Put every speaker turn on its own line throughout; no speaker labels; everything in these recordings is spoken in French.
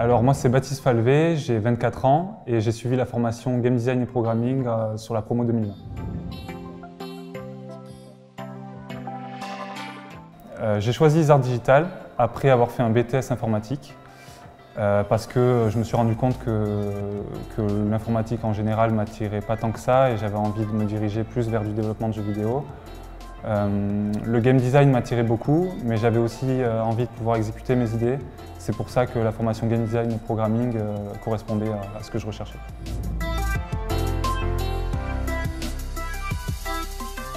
Alors moi c'est Baptiste Falvé, j'ai 24 ans et j'ai suivi la formation Game Design et Programming sur la promo 2020. J'ai choisi les arts digital après avoir fait un BTS informatique parce que je me suis rendu compte que l'informatique en général m'attirait pas tant que ça et j'avais envie de me diriger plus vers du développement de jeux vidéo. Le game design m'attirait beaucoup, mais j'avais aussi envie de pouvoir exécuter mes idées. C'est pour ça que la formation Game Design et Programming correspondait à ce que je recherchais.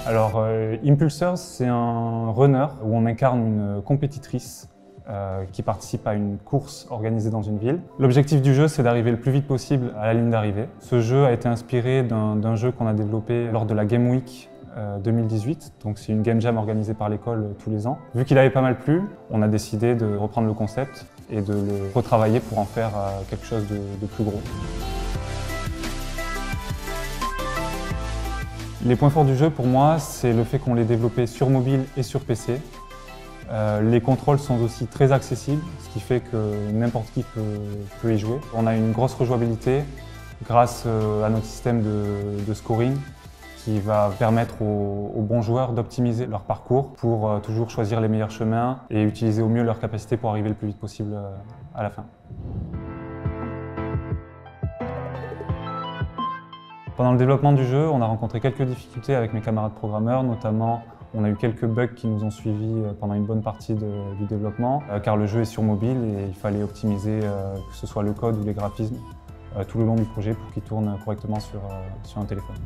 Alors, Impulsors, c'est un runner où on incarne une compétitrice qui participe à une course organisée dans une ville. L'objectif du jeu, c'est d'arriver le plus vite possible à la ligne d'arrivée. Ce jeu a été inspiré d'un jeu qu'on a développé lors de la Game Week 2018, donc c'est une game jam organisée par l'école tous les ans. Vu qu'il avait pas mal plu, on a décidé de reprendre le concept et de le retravailler pour en faire quelque chose de plus gros. Les points forts du jeu pour moi, c'est le fait qu'on l'ait développé sur mobile et sur PC. Les contrôles sont aussi très accessibles, ce qui fait que n'importe qui peut y jouer. On a une grosse rejouabilité grâce à notre système de scoring qui va permettre aux bons joueurs d'optimiser leur parcours pour toujours choisir les meilleurs chemins et utiliser au mieux leurs capacités pour arriver le plus vite possible à la fin. Pendant le développement du jeu, on a rencontré quelques difficultés avec mes camarades programmeurs, notamment on a eu quelques bugs qui nous ont suivis pendant une bonne partie du développement, car le jeu est sur mobile et il fallait optimiser que ce soit le code ou les graphismes tout le long du projet pour qu'il tourne correctement sur un téléphone.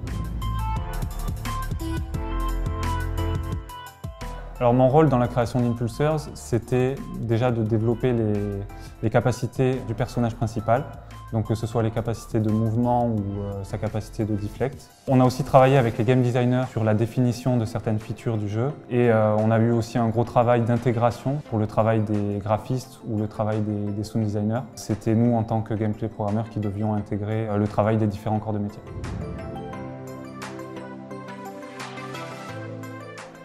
Alors mon rôle dans la création d'Impulsors, c'était déjà de développer les capacités du personnage principal, donc que ce soit les capacités de mouvement ou sa capacité de deflect. On a aussi travaillé avec les game designers sur la définition de certaines features du jeu et on a eu aussi un gros travail d'intégration pour le travail des graphistes ou le travail des sound designers. C'était nous en tant que gameplay programmeurs qui devions intégrer le travail des différents corps de métier.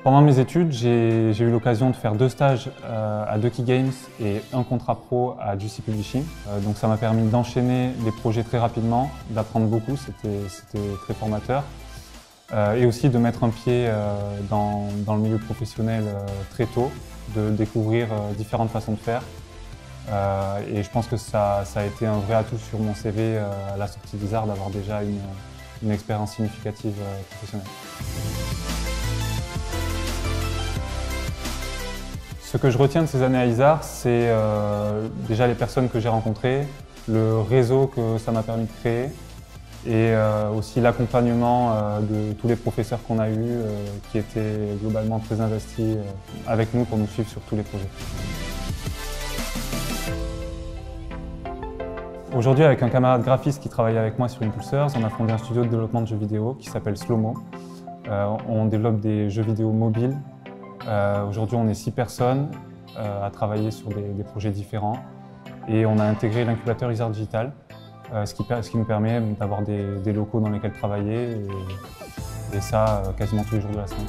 Pendant mes études, j'ai eu l'occasion de faire 2 stages à Ducky Games et un contrat pro à Juicy Publishing. Donc ça m'a permis d'enchaîner les projets très rapidement, d'apprendre beaucoup, c'était très formateur. Et aussi de mettre un pied dans le milieu professionnel très tôt, de découvrir différentes façons de faire. Et je pense que ça a été un vrai atout sur mon CV à la sortie d'Isard d'avoir déjà une expérience significative professionnelle. Ce que je retiens de ces années à Isard, c'est déjà les personnes que j'ai rencontrées, le réseau que ça m'a permis de créer et aussi l'accompagnement de tous les professeurs qu'on a eus qui étaient globalement très investis avec nous pour nous suivre sur tous les projets. Aujourd'hui, avec un camarade graphiste qui travaille avec moi sur Impulsors, on a fondé un studio de développement de jeux vidéo qui s'appelle Slowmo. On développe des jeux vidéo mobiles. Aujourd'hui, on est 6 personnes à travailler sur des projets différents et on a intégré l'incubateur Isard Digital, ce qui nous permet d'avoir des locaux dans lesquels travailler et ça quasiment tous les jours de la semaine.